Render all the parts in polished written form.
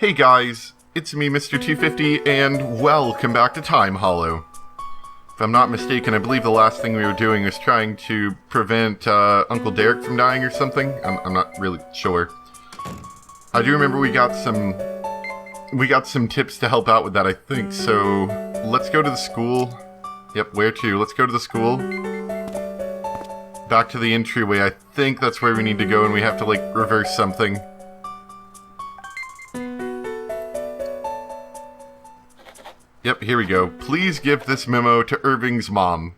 Hey guys, it's me, Mr. 250, and welcome back to Time Hollow. If I'm not mistaken, I believe the last thing we were doing was trying to prevent Uncle Derek from dying or something. I'm not really sure. I do remember we got some tips to help out with that, I think. So let's go to the school. Yep, where to? Let's go to the school. Back to the entryway. I think that's where we need to go, and we have to like reverse something. Yep, here we go. Please give this memo to Irving's mom.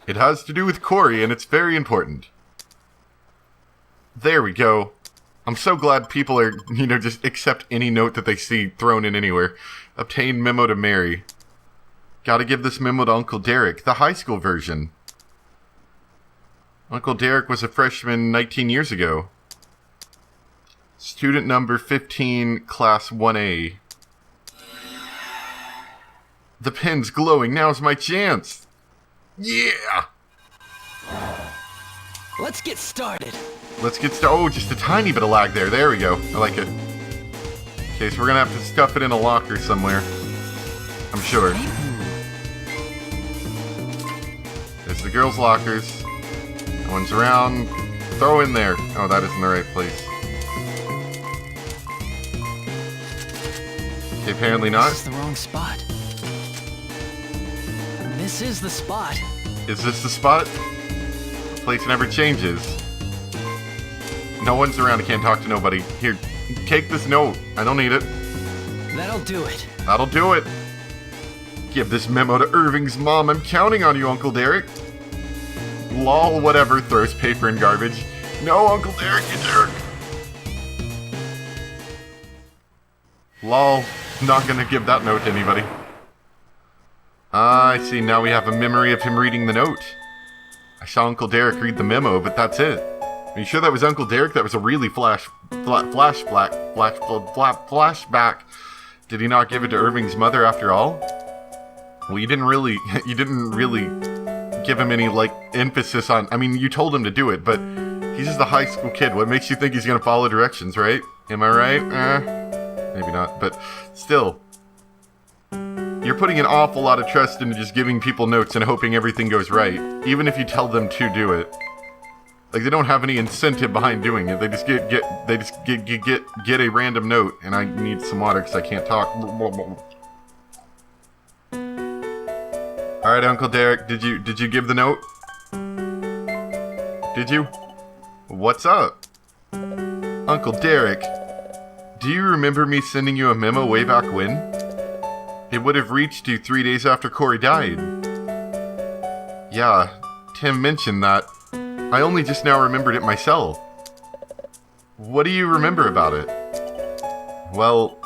It has to do with Corey, and it's very important. There we go. I'm so glad people are, just accept any note that they see thrown in anywhere. Obtain memo to Mary. Gotta give this memo to Uncle Derek, the high school version. Uncle Derek was a freshman 19 years ago. Student number 15, class 1A. The pen's glowing. Now's my chance. Yeah! Let's get started. Oh, just a tiny bit of lag there. There we go. I like it. Okay, so we're gonna have to stuff it in a locker somewhere. I'm sure. There's the girls' lockers. No one's around. Throw in there. Oh, that isn't the right place. Okay, apparently not. This is the wrong spot. This is the spot. Is this the spot? The place never changes. No one's around. I can't talk to nobody. Here, take this note. I don't need it. That'll do it. That'll do it. Give this memo to Irving's mom. I'm counting on you, Uncle Derek. Lol, whatever. Throws paper and garbage. No, Uncle Derek, you jerk. Lol. Not gonna give that note to anybody. I see, now we have a memory of him reading the note. I saw Uncle Derek read the memo, but that's it. Are you sure that was Uncle Derek? That was a really flashback. Did he not give it to Irving's mother after all? Well, you didn't really give him any, emphasis on, you told him to do it, but he's just a high school kid. What makes you think he's gonna follow directions, right? Am I right? Maybe not, but still. You're putting an awful lot of trust into just giving people notes and hoping everything goes right, even if you tell them to do it. Like, they don't have any incentive behind doing it. They just get a random note, and I need some water because I can't talk. All right, Uncle Derek, did you give the note? Did you? What's up, Uncle Derek? Do you remember me sending you a memo way back when? It would have reached you 3 days after Corey died. Yeah, Tim mentioned that. I only just now remembered it myself. What do you remember about it? Well,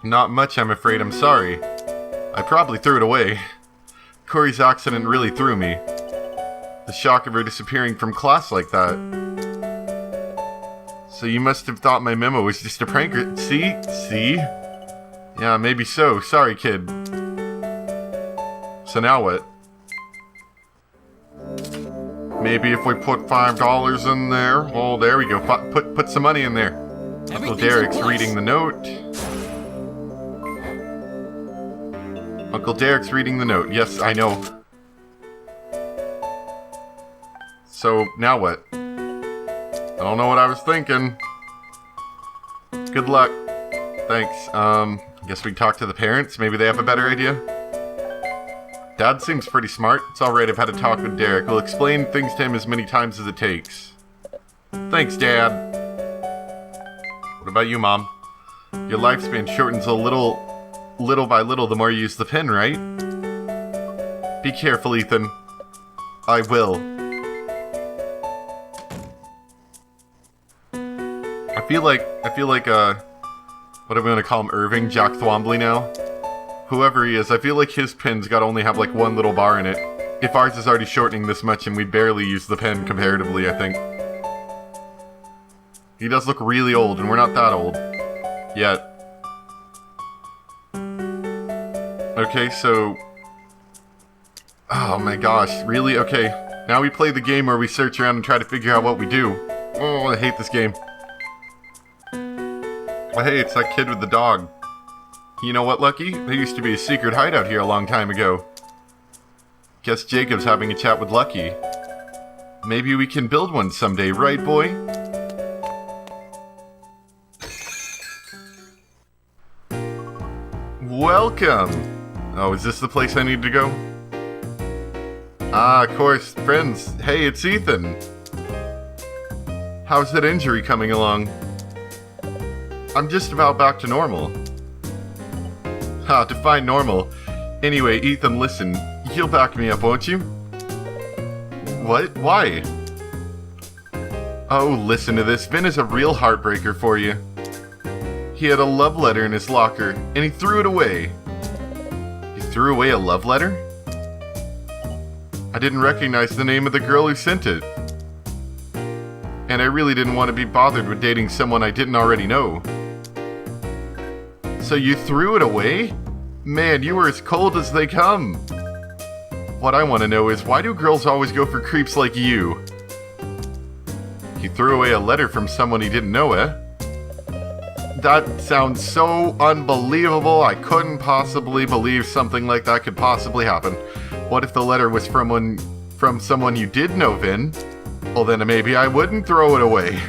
not much, I'm afraid. I'm sorry. I probably threw it away. Corey's accident really threw me. The shock of her disappearing from class like that. So you must have thought my memo was just a prank. See? Yeah, maybe so. Sorry, kid. So now what? Maybe if we put $5 in there. Oh, there we go. Put some money in there. Uncle Derek's reading the note. Uncle Derek's reading the note. Yes, I know. So, now what? I don't know what I was thinking. Good luck. Thanks. I guess we can talk to the parents. Maybe they have a better idea. Dad seems pretty smart. It's alright, I've had a talk with Derek. We'll explain things to him as many times as it takes. Thanks, Dad. What about you, Mom? Your lifespan shortens a little by little the more you use the pen, right? Be careful, Ethan. I will. I feel like, what are we gonna call him, Irving? Jack Thwombly now? Whoever he is, I feel like his pen's gotta only have like one little bar in it. If ours is already shortening this much and we barely use the pen comparatively, I think. He does look really old, and we're not that old. Yet. Okay, so... Oh my gosh, really? Okay, now we play the game where we search around and try to figure out what we do. Oh, I hate this game. Well, hey, it's that kid with the dog. You know what, Lucky? There used to be a secret hideout here a long time ago. Guess Jacob's having a chat with Lucky. Maybe we can build one someday, right, boy? Welcome! Oh, is this the place I need to go? Ah, of course, friends. Hey, it's Ethan. How's that injury coming along? I'm just about back to normal. Ha, define normal. Anyway, Ethan, listen. You'll back me up, won't you? What? Why? Oh, listen to this. Vin is a real heartbreaker for you. He had a love letter in his locker, and he threw it away. He threw away a love letter? I didn't recognize the name of the girl who sent it. And I really didn't want to be bothered with dating someone I didn't already know. So you threw it away? Man, you were as cold as they come. What I want to know is, why do girls always go for creeps like you? He threw away a letter from someone he didn't know, eh? That sounds so unbelievable. I couldn't possibly believe something like that could possibly happen. What if the letter was from someone you did know, Vin? Well, then maybe I wouldn't throw it away.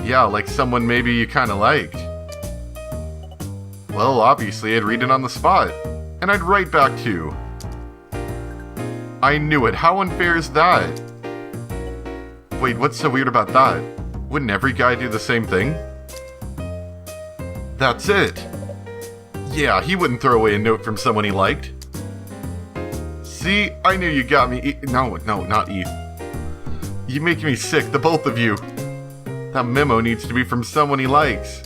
Yeah, like someone maybe you kind of liked. Well, obviously I'd read it on the spot. And I'd write back too. I knew it. How unfair is that? Wait, what's so weird about that? Wouldn't every guy do the same thing? That's it. Yeah, he wouldn't throw away a note from someone he liked. See, I knew you got me. No, not Eth. You make me sick, the both of you. That memo needs to be from someone he likes.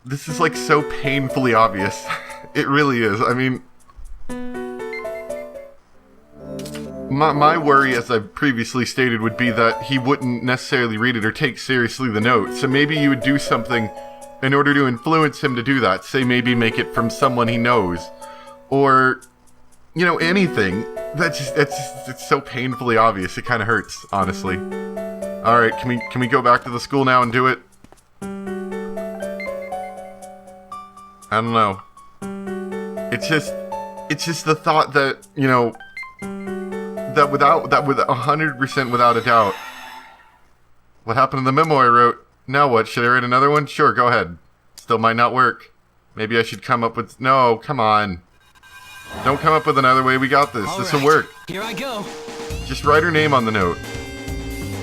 This is like so painfully obvious. It really is. I mean, my worry, as I've previously stated, would be that he wouldn't necessarily read it or take seriously the note. So maybe you would do something in order to influence him to do that. Say maybe make it from someone he knows. Or, you know, anything. It's so painfully obvious. It kind of hurts, honestly. Alright, can we go back to the school now and do it? I don't know. It's just the thought that, you know, that with 100% without a doubt. What happened to the memo I wrote? Now what? Should I write another one? Sure, go ahead. Still might not work. Maybe I should come up with... No, come on. Don't come up with another way. We got this. This'll work. Here I go. Just write her name on the note.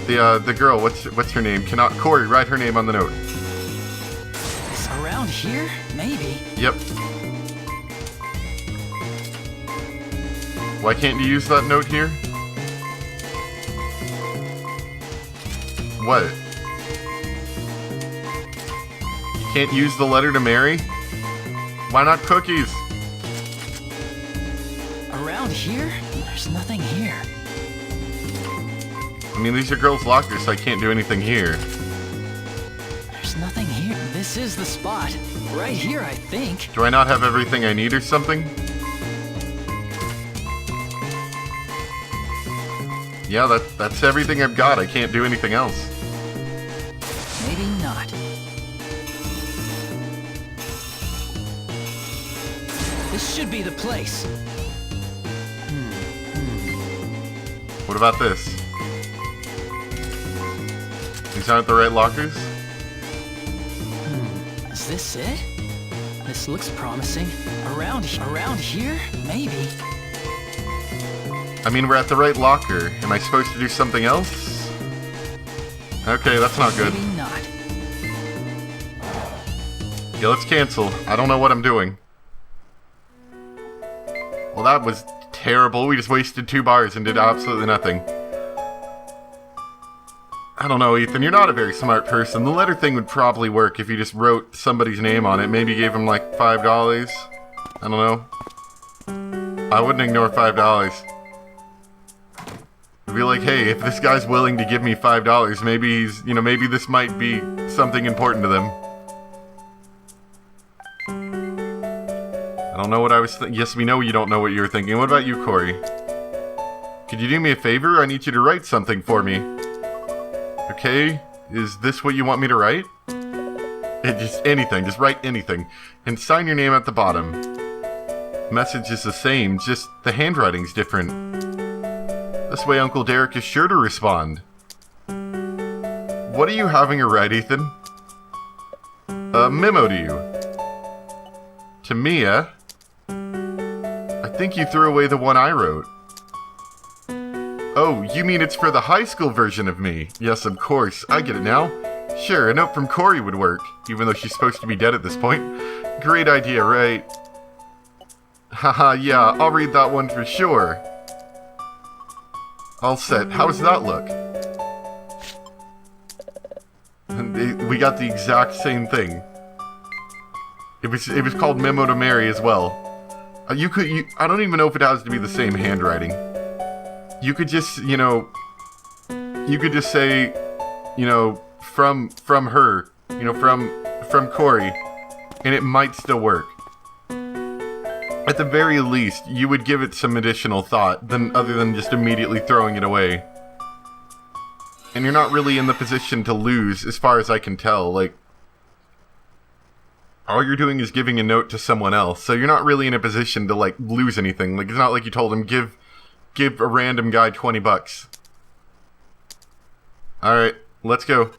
The girl, what's her name? Corey, write her name on the note. It's around here? Maybe. Yep. Why can't you use that note here? What? You can't use the letter to Mary? Why not cookies? Around here? There's nothing here. I mean, these are girls' lockers, so I can't do anything here. There's nothing here. This is the spot. Right here, I think. Do I not have everything I need or something? Yeah, that's everything I've got. I can't do anything else. Maybe not. This should be the place. What about this? These aren't the right lockers? Is this it? This looks promising. Around here? Maybe. I mean, we're at the right locker. Am I supposed to do something else? Okay, that's not good. Maybe not. Yeah, let's cancel. I don't know what I'm doing. Well, that was terrible. We just wasted 2 bars and did absolutely nothing. I don't know, Ethan. You're not a very smart person. The letter thing would probably work if you just wrote somebody's name on it. Maybe gave him like $5. I don't know. I wouldn't ignore $5. Be like, hey, if this guy's willing to give me $5, maybe he's, you know, maybe this might be something important to them. I don't know what I was thinking. Yes, we know you don't know what you're thinking. What about you, Corey? Could you do me a favor? I need you to write something for me. Okay? Is this what you want me to write? Just anything. Just write anything. And sign your name at the bottom. Message is the same, just the handwriting's different. This way Uncle Derek is sure to respond. What are you having her write, Ethan? A memo to you. To me, eh? I think you threw away the one I wrote. Oh, you mean it's for the high school version of me? Yes, of course. I get it now. Sure, a note from Corey would work, even though she's supposed to be dead at this point. Great idea, right? Haha, yeah, I'll read that one for sure. All set. How does that look? We got the exact same thing. It was called Memo to Mary as well. I don't even know if it has to be the same handwriting. You could just, say, from her, from Corey, and it might still work. At the very least, you would give it some additional thought, other than just immediately throwing it away. And you're not really in the position to lose, as far as I can tell. Like, all you're doing is giving a note to someone else, so you're not really in a position to, like, lose anything. Like, it's not like you told him, give a random guy $20. Alright, let's go.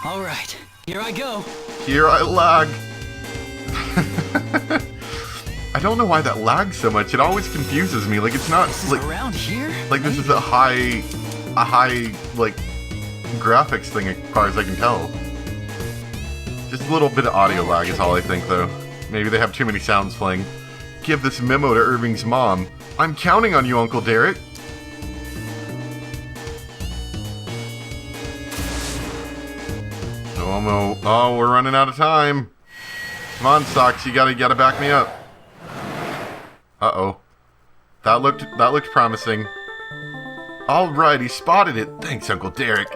Alright, here I go. Here I lag. I don't know why that lags so much. It always confuses me. Like, it's not, This like, is around here? like this is a high, like, graphics thing as far as I can tell. Just a little bit of audio lag is all I think, though. Maybe they have too many sounds playing. Give this memo to Irving's mom. I'm counting on you, Uncle Derek. Oh no! Oh, we're running out of time. Come on, Socks. You gotta back me up. Uh-oh. That looked promising. All right, he spotted it. Thanks, Uncle Derek.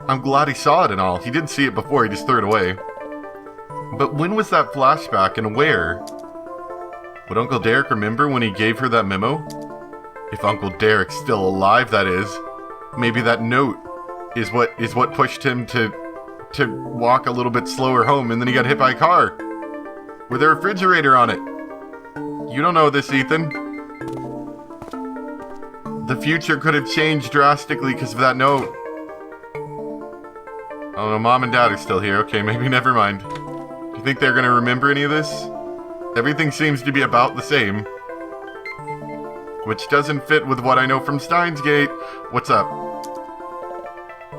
I'm glad he saw it and all. He didn't see it before. He just threw it away. But when was that flashback and where? Would Uncle Derek remember when he gave her that memo? If Uncle Derek's still alive, that is. Maybe that note is what pushed him to walk a little bit slower home, and then he got hit by a car with a refrigerator on it. You don't know this, Ethan. The future could have changed drastically because of that note. Oh no, Mom and Dad are still here. Okay, maybe never mind. Do you think they're gonna remember any of this? Everything seems to be about the same. Which doesn't fit with what I know from Steins Gate. What's up?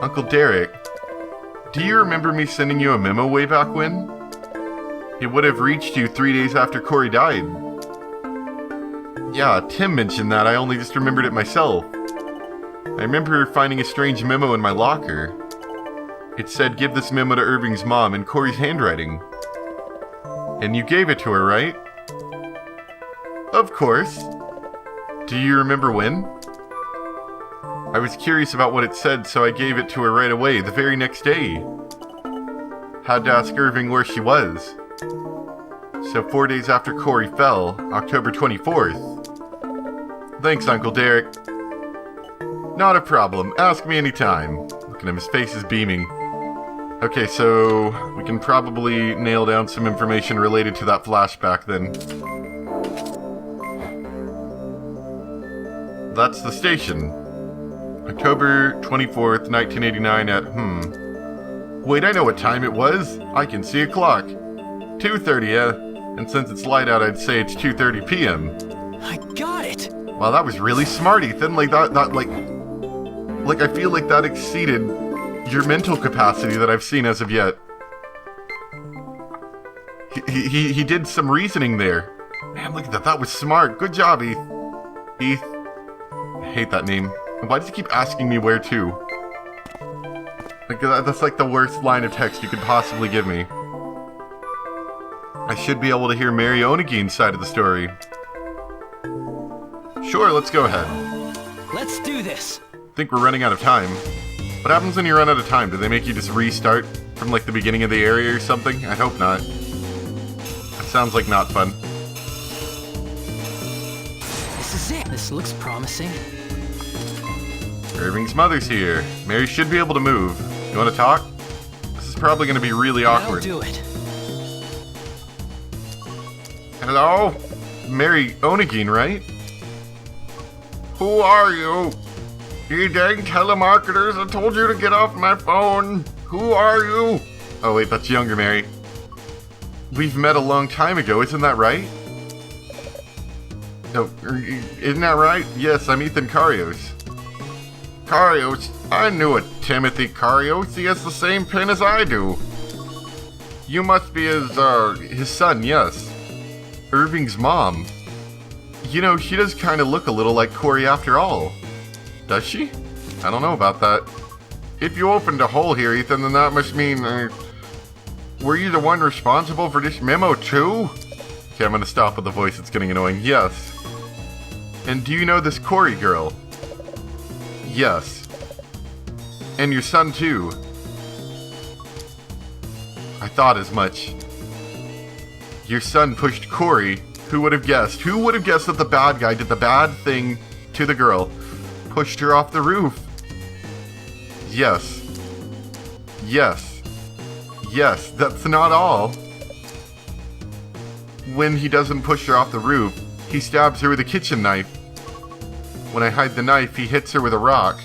Uncle Derek, do you remember me sending you a memo way back when? It would have reached you 3 days after Corey died. Yeah, Tim mentioned that. I only just remembered it myself. I remember finding a strange memo in my locker. It said, give this memo to Irving's mom in Corey's handwriting. And you gave it to her, right? Of course. Do you remember when? I was curious about what it said, so I gave it to her right away, the very next day. Had to ask Irving where she was. So 4 days after Corey fell, October 24th. Thanks, Uncle Derek. Not a problem. Ask me anytime. Look at him, his face is beaming. Okay, so we can probably nail down some information related to that flashback then. That's the station. October 24th, 1989 at, Wait, I know what time it was. I can see a clock. 2:30, yeah. And since it's light out, I'd say it's 2:30 p.m. I got it! Wow, that was really smart, Ethan. Like, like, I feel like that exceeded your mental capacity that I've seen as of yet. He did some reasoning there. Man, look at that. That was smart. Good job, Eth. Eth. I hate that name. Why does he keep asking me where to? Like, that's like the worst line of text you could possibly give me. I should be able to hear Mary Onegine's side of the story. Sure, let's go ahead. Let's do this! Think we're running out of time. What happens when you run out of time? Do they make you just restart from like the beginning of the area or something? I hope not. That sounds like not fun. This is it. This looks promising. Irving's mother's here. Mary should be able to move. You want to talk? This is probably going to be really awkward. That'll do it. Hello? Mary Onegin, right? Who are you? You dang telemarketers, I told you to get off my phone. Who are you? Oh wait, that's younger Mary. We've met a long time ago, isn't that right? No, isn't that right? Yes, I'm Ethan Karios. Karios? I knew a Timothy Karios. He has the same pin as I do. You must be his son, yes. Irving's mom. You know, she does kind of look a little like Corey after all. Does she? I don't know about that. If you opened a hole here, Ethan, then that must mean, were you the one responsible for this memo too? Okay, I'm gonna stop with the voice, it's getting annoying. Yes. And do you know this Corey girl? Yes. And your son too? I thought as much. Your son pushed Corey. Who would have guessed? Who would have guessed that the bad guy did the bad thing to the girl? Pushed her off the roof. Yes. Yes. Yes, that's not all. When he doesn't push her off the roof, he stabs her with a kitchen knife. When I hide the knife, he hits her with a rock.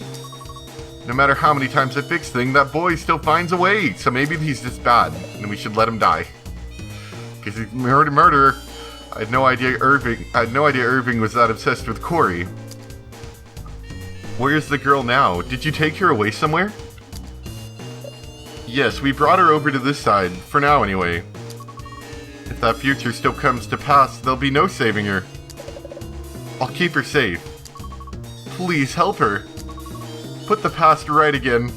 No matter how many times I fix things, that boy still finds a way. So maybe he's just bad, and we should let him die. Because he's a murderer. I had no idea Irving was that obsessed with Corey. Where's the girl now? Did you take her away somewhere? Yes, we brought her over to this side, for now anyway. If that future still comes to pass, there'll be no saving her. I'll keep her safe. Please help her. Put the past right again.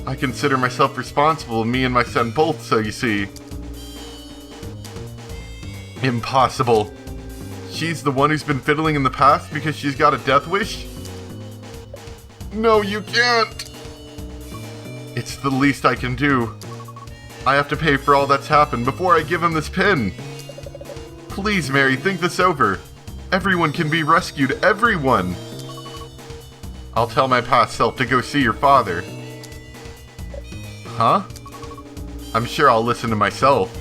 I consider myself responsible, me and my son both, so you see. Impossible. She's the one who's been fiddling in the past because she's got a death wish? No, you can't! It's the least I can do. I have to pay for all that's happened before I give him this pin. Please, Mary, think this over. Everyone can be rescued, everyone! I'll tell my past self to go see your father. Huh? I'm sure I'll listen to myself.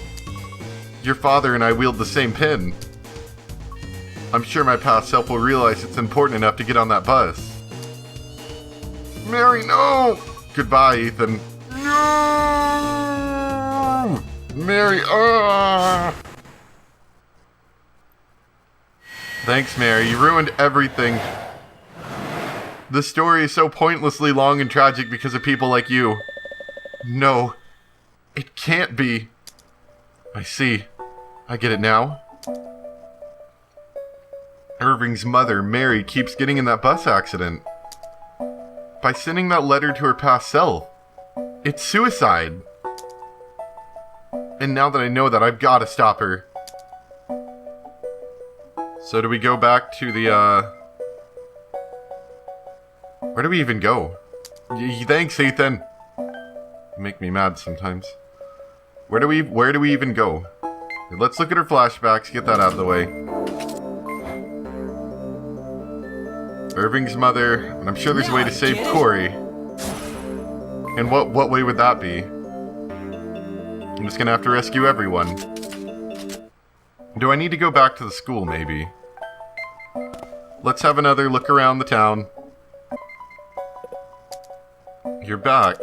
Your father and I wield the same pin. I'm sure my past self will realize it's important enough to get on that bus. Mary, no! Goodbye, Ethan. No! Mary, Thanks, Mary. You ruined everything. The story is so pointlessly long and tragic because of people like you. No. It can't be. I see. I get it now. Irving's mother, Mary, keeps getting in that bus accident. By sending that letter to her past self. It's suicide. And now that I know that, I've got to stop her. So do we go back to the, where do we even go? Thanks, Ethan. You make me mad sometimes. Where do we even go? Let's look at her flashbacks, get that out of the way. Irving's mother, and I'm sure there's a way to save Corey. And what way would that be? I'm just gonna have to rescue everyone. Do I need to go back to the school, maybe? Let's have another look around the town. You're back.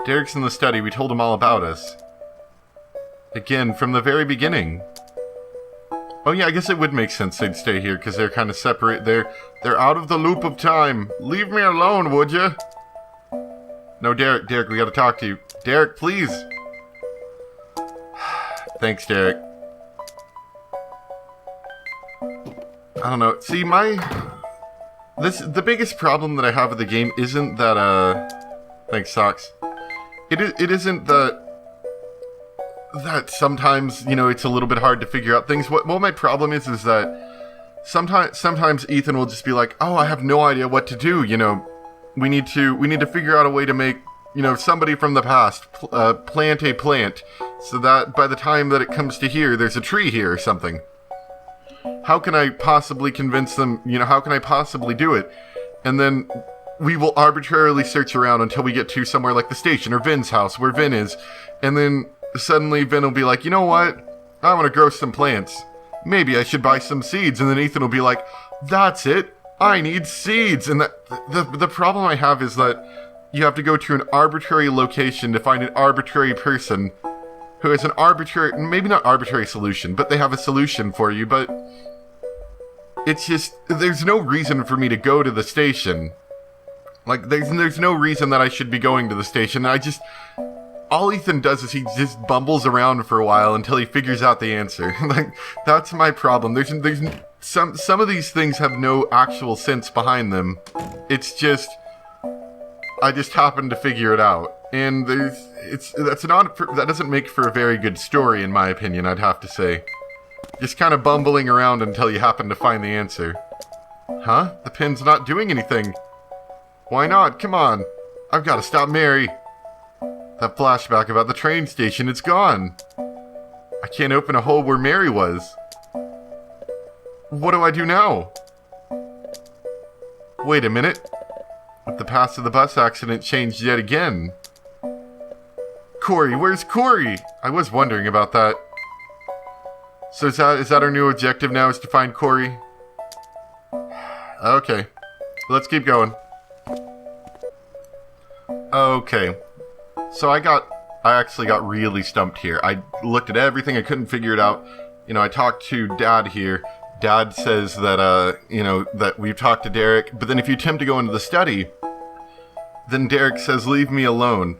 Derek's in the study, we told him all about us. Again, from the very beginning. Oh yeah, I guess it would make sense they'd stay here, because they're kind of separate. They're out of the loop of time. Leave me alone, would you? No, Derek, we gotta talk to you. Derek, please. Thanks, Derek. I don't know. See, the biggest problem that I have with the game isn't that, thanks, Socks. It isn't that sometimes, you know, it's a little bit hard to figure out things. What my problem is that sometimes Ethan will just be like, oh, I have no idea what to do, you know. We need to figure out a way to make, you know, somebody from the past plant a plant so that by the time that it comes to here, there's a tree here or something. How can I possibly convince them, you know, how can I possibly do it? And then we will arbitrarily search around until we get to somewhere like the station or Vin's house where Vin is. And then suddenly Vin will be like, you know what? I want to grow some plants. Maybe I should buy some seeds. And then Ethan will be like, that's it. I need seeds. And the problem I have is that you have to go to an arbitrary location to find an arbitrary person who has an arbitrary, maybe not arbitrary solution, but they have a solution for you. But it's just, there's no reason for me to go to the station. Like, there's no reason that I should be going to the station. All Ethan does is he just bumbles around for a while until he figures out the answer. Like, that's my problem. There's some of these things have no actual sense behind them. It's just, I just happen to figure it out. And that doesn't make for a very good story, in my opinion, I'd have to say. Just kind of bumbling around until you happen to find the answer. Huh? The pin's not doing anything. Why not? Come on. I've got to stop Mary. That flashback about the train station, it's gone. I can't open a hole where Mary was. What do I do now? Wait a minute. If the past of the bus accident changed yet again. Corey, where's Corey? I was wondering about that. So is that our new objective now, is to find Corey? Okay. Let's keep going. Okay. So I actually got really stumped here. I looked at everything, I couldn't figure it out. You know, I talked to Dad here. Dad says that, that we've talked to Derek, but then if you attempt to go into the study, then Derek says, leave me alone.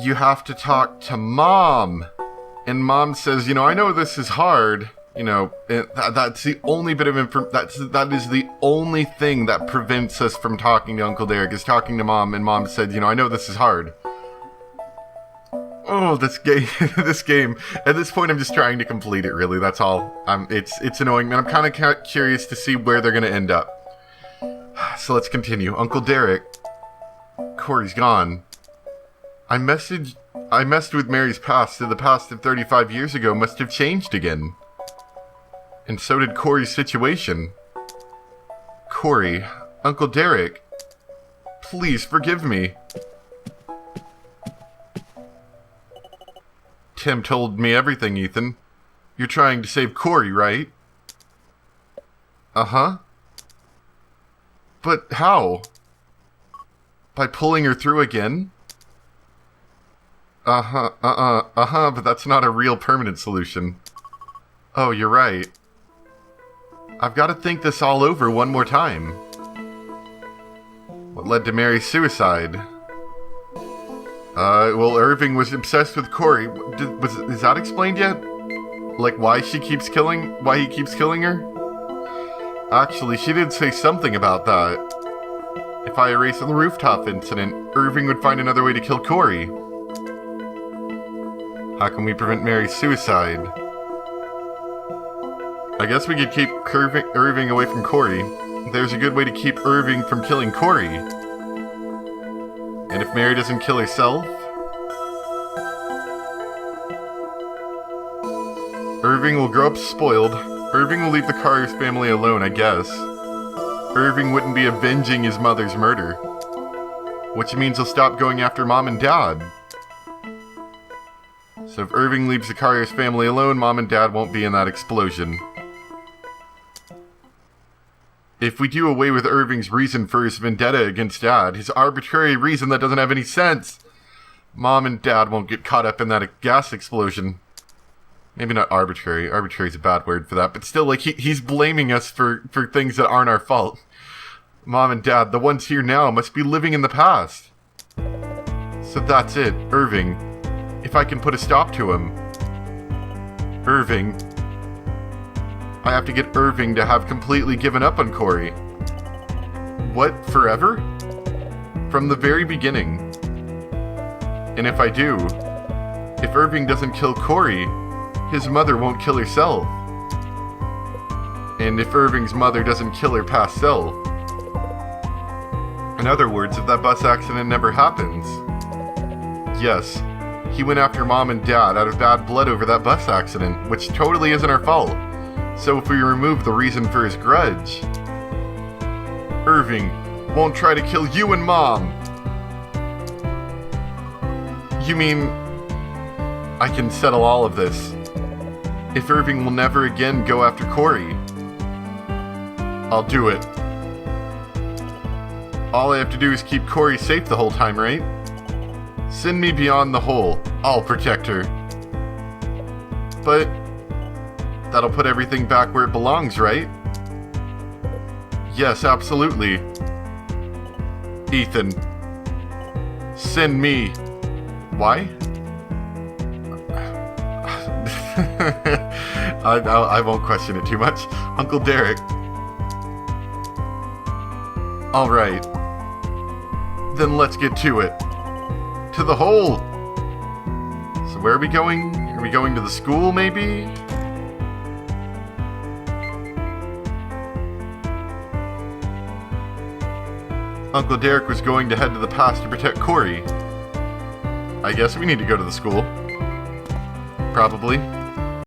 You have to talk to Mom. And Mom says, I know this is hard. That's the only bit of that is the only thing that prevents us from talking to Uncle Derek, is talking to Mom. And Mom said, I know this is hard. Oh, this game. At this point, I'm just trying to complete it, really. That's all. It's annoying, and I'm kind of curious to see where they're going to end up. So let's continue. Uncle Derek. Corey's gone. I messed with Mary's past, and the past of 35 years ago must have changed again. And so did Corey's situation. Corey. Uncle Derek. Please forgive me. Tim told me everything, Ethan. You're trying to save Corey, right? Uh-huh. But how? By pulling her through again? But that's not a real permanent solution. Oh, you're right. I've got to think this all over one more time. What led to Mary's suicide? Well, Irving was obsessed with Corey. Is that explained yet? Like, why he keeps killing her? Actually, she did say something about that. If I erase the rooftop incident, Irving would find another way to kill Corey. How can we prevent Mary's suicide? I guess we could keep Irving away from Corey. There's a good way to keep Irving from killing Corey. And if Mary doesn't kill herself, Irving will grow up spoiled. Irving will leave the Carter's family alone, I guess. Irving wouldn't be avenging his mother's murder, which means he'll stop going after Mom and Dad. So if Irving leaves the Carter's family alone, Mom and Dad won't be in that explosion. If we do away with Irving's reason for his vendetta against Dad, his arbitrary reason that doesn't have any sense, Mom and Dad won't get caught up in that gas explosion. Maybe not arbitrary. Arbitrary is a bad word for that, but still, like, he's blaming us for things that aren't our fault. Mom and Dad, the ones here now, must be living in the past. So that's it, Irving. If I can put a stop to him. Irving. I have to get Irving to have completely given up on Corey. What, forever? From the very beginning. And if I do, if Irving doesn't kill Corey, his mother won't kill herself. And if Irving's mother doesn't kill her past self. In other words, if that bus accident never happens. Yes, he went after Mom and Dad out of bad blood over that bus accident, which totally isn't our fault. So if we remove the reason for his grudge, Irving won't try to kill you and Mom. You mean I can settle all of this if Irving will never again go after Corey? I'll do it. All I have to do is keep Corey safe the whole time, right? Send me beyond the hole. I'll protect her. But that'll put everything back where it belongs, right? Yes, absolutely. Ethan, send me. Why? I won't question it too much. Uncle Derek. Alright. Then let's get to it. To the hole! So where are we going? Are we going to the school, maybe? Uncle Derek was going to head to the past to protect Corey. I guess we need to go to the school. Probably.